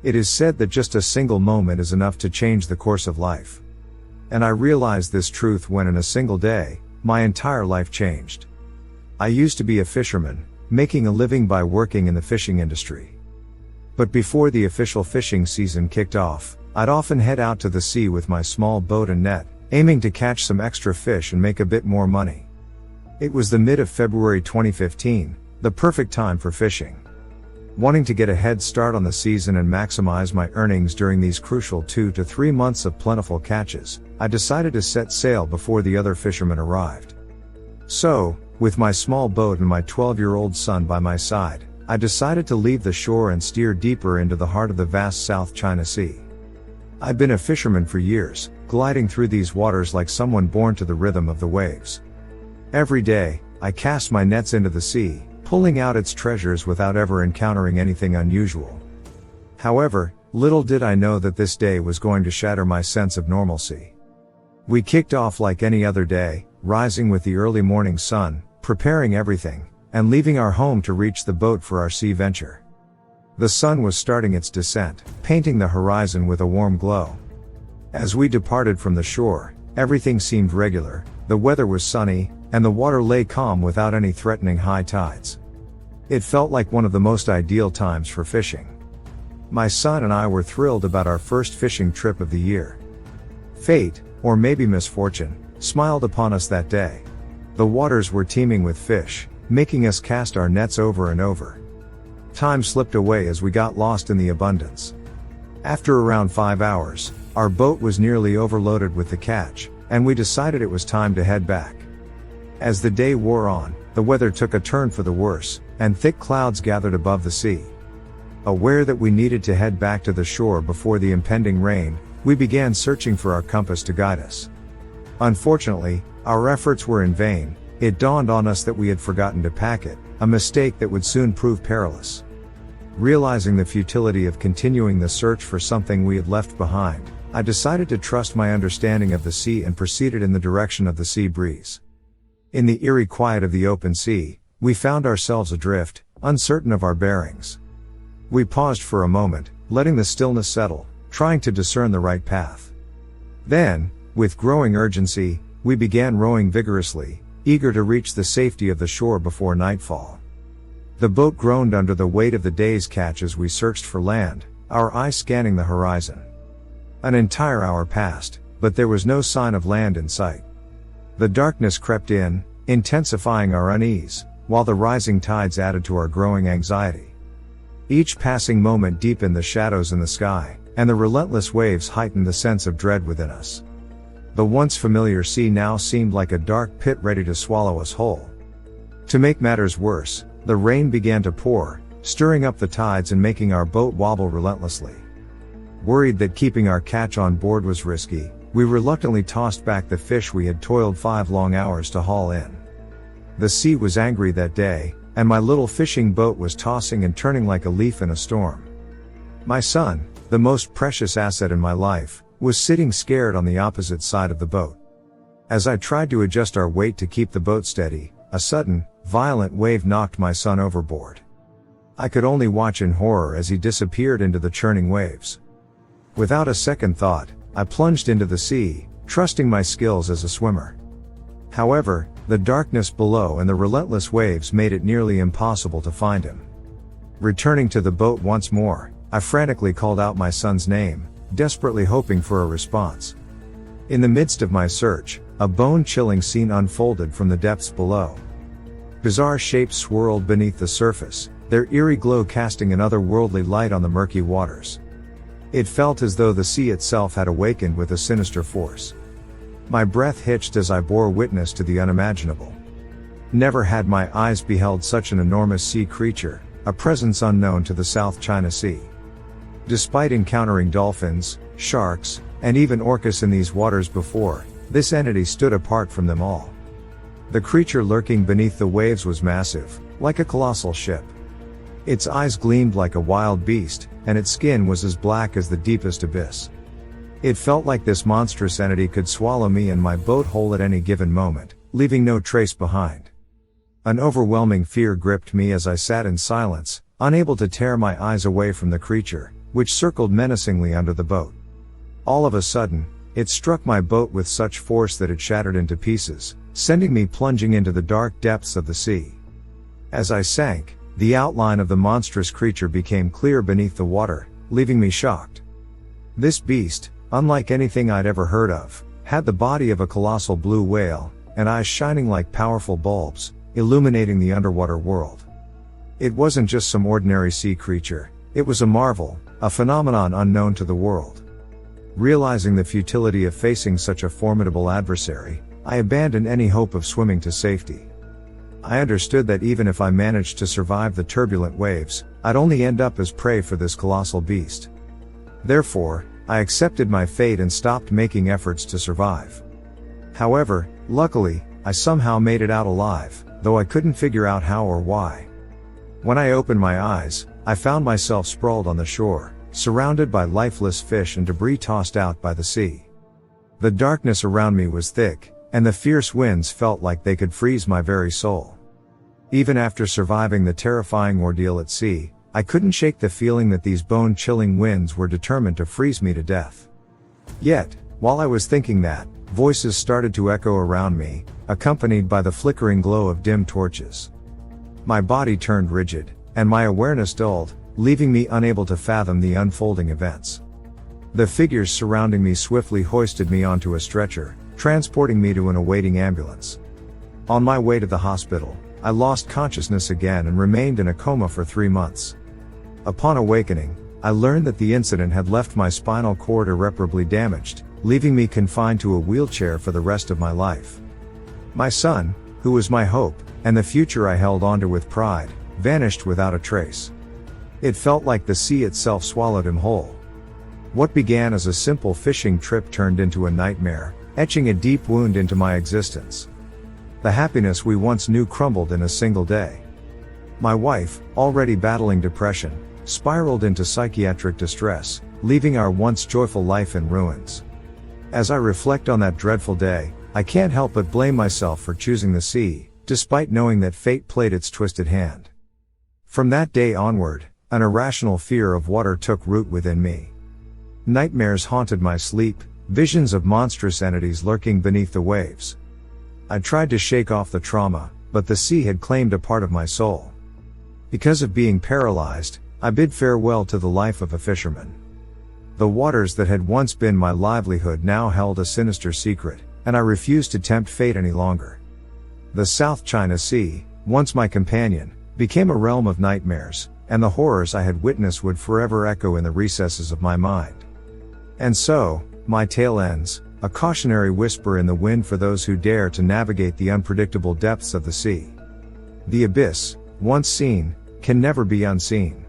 It is said that just a single moment is enough to change the course of life. And I realized this truth when in a single day, my entire life changed. I used to be a fisherman, making a living by working in the fishing industry. But before the official fishing season kicked off, I'd often head out to the sea with my small boat and net, aiming to catch some extra fish and make a bit more money. It was the mid of February 2015, the perfect time for fishing. Wanting to get a head start on the season and maximize my earnings during these crucial 2 to 3 months of plentiful catches, I decided to set sail before the other fishermen arrived. So, with my small boat and my 12-year-old son by my side, I decided to leave the shore and steer deeper into the heart of the vast South China Sea. I've been a fisherman for years, gliding through these waters like someone born to the rhythm of the waves. Every day, I cast my nets into the sea, pulling out its treasures without ever encountering anything unusual. However, little did I know that this day was going to shatter my sense of normalcy. We kicked off like any other day, rising with the early morning sun, preparing everything, and leaving our home to reach the boat for our sea venture. The sun was starting its descent, painting the horizon with a warm glow. As we departed from the shore, everything seemed regular, the weather was sunny, and the water lay calm without any threatening high tides. It felt like one of the most ideal times for fishing. My son and I were thrilled about our first fishing trip of the year. Fate, or maybe misfortune, smiled upon us that day. The waters were teeming with fish, making us cast our nets over and over. Time slipped away as we got lost in the abundance. After around 5 hours, our boat was nearly overloaded with the catch, and we decided it was time to head back. As the day wore on, the weather took a turn for the worse, and thick clouds gathered above the sea. Aware that we needed to head back to the shore before the impending rain, we began searching for our compass to guide us. Unfortunately, our efforts were in vain. It dawned on us that we had forgotten to pack it, a mistake that would soon prove perilous. Realizing the futility of continuing the search for something we had left behind, I decided to trust my understanding of the sea and proceeded in the direction of the sea breeze. In the eerie quiet of the open sea, we found ourselves adrift, uncertain of our bearings. We paused for a moment, letting the stillness settle, trying to discern the right path. Then, with growing urgency, we began rowing vigorously, eager to reach the safety of the shore before nightfall. The boat groaned under the weight of the day's catch as we searched for land, our eyes scanning the horizon. An entire hour passed, but there was no sign of land in sight. The darkness crept in, intensifying our unease, while the rising tides added to our growing anxiety. Each passing moment deepened the shadows in the sky, and the relentless waves heightened the sense of dread within us. The once familiar sea now seemed like a dark pit ready to swallow us whole. To make matters worse, the rain began to pour, stirring up the tides and making our boat wobble relentlessly. Worried that keeping our catch on board was risky, we reluctantly tossed back the fish we had toiled 5 long hours to haul in. The sea was angry that day, and my little fishing boat was tossing and turning like a leaf in a storm. My son, the most precious asset in my life, was sitting scared on the opposite side of the boat. As I tried to adjust our weight to keep the boat steady, a sudden, violent wave knocked my son overboard. I could only watch in horror as he disappeared into the churning waves. Without a second thought, I plunged into the sea, trusting my skills as a swimmer. However, the darkness below and the relentless waves made it nearly impossible to find him. Returning to the boat once more, I frantically called out my son's name, desperately hoping for a response. In the midst of my search, a bone-chilling scene unfolded from the depths below. Bizarre shapes swirled beneath the surface, their eerie glow casting an otherworldly light on the murky waters. It felt as though the sea itself had awakened with a sinister force. My breath hitched as I bore witness to the unimaginable. Never had my eyes beheld such an enormous sea creature, a presence unknown to the South China Sea. Despite encountering dolphins, sharks, and even orcas in these waters before, this entity stood apart from them all. The creature lurking beneath the waves was massive, like a colossal ship. Its eyes gleamed like a wild beast, and its skin was as black as the deepest abyss. It felt like this monstrous entity could swallow me and my boat whole at any given moment, leaving no trace behind. An overwhelming fear gripped me as I sat in silence, unable to tear my eyes away from the creature, which circled menacingly under the boat. All of a sudden, it struck my boat with such force that it shattered into pieces, sending me plunging into the dark depths of the sea. As I sank, the outline of the monstrous creature became clear beneath the water, leaving me shocked. This beast, unlike anything I'd ever heard of, had the body of a colossal blue whale, and eyes shining like powerful bulbs, illuminating the underwater world. It wasn't just some ordinary sea creature, it was a marvel, a phenomenon unknown to the world. Realizing the futility of facing such a formidable adversary, I abandoned any hope of swimming to safety. I understood that even if I managed to survive the turbulent waves, I'd only end up as prey for this colossal beast. Therefore, I accepted my fate and stopped making efforts to survive. However, luckily, I somehow made it out alive, though I couldn't figure out how or why. When I opened my eyes, I found myself sprawled on the shore, surrounded by lifeless fish and debris tossed out by the sea. The darkness around me was thick, and the fierce winds felt like they could freeze my very soul. Even after surviving the terrifying ordeal at sea, I couldn't shake the feeling that these bone-chilling winds were determined to freeze me to death. Yet, while I was thinking that, voices started to echo around me, accompanied by the flickering glow of dim torches. My body turned rigid, and my awareness dulled, leaving me unable to fathom the unfolding events. The figures surrounding me swiftly hoisted me onto a stretcher, transporting me to an awaiting ambulance. On my way to the hospital, I lost consciousness again and remained in a coma for 3 months. Upon awakening, I learned that the incident had left my spinal cord irreparably damaged, leaving me confined to a wheelchair for the rest of my life. My son, who was my hope, and the future I held onto with pride, vanished without a trace. It felt like the sea itself swallowed him whole. What began as a simple fishing trip turned into a nightmare, etching a deep wound into my existence. The happiness we once knew crumbled in a single day. My wife, already battling depression, spiraled into psychiatric distress, leaving our once joyful life in ruins. As I reflect on that dreadful day, I can't help but blame myself for choosing the sea, despite knowing that fate played its twisted hand. From that day onward, an irrational fear of water took root within me. Nightmares haunted my sleep, visions of monstrous entities lurking beneath the waves. I tried to shake off the trauma, but the sea had claimed a part of my soul. Because of being paralyzed, I bid farewell to the life of a fisherman. The waters that had once been my livelihood now held a sinister secret, and I refused to tempt fate any longer. The South China Sea, once my companion, became a realm of nightmares, and the horrors I had witnessed would forever echo in the recesses of my mind. And so, my tale ends, a cautionary whisper in the wind for those who dare to navigate the unpredictable depths of the sea. The abyss, once seen, can never be unseen.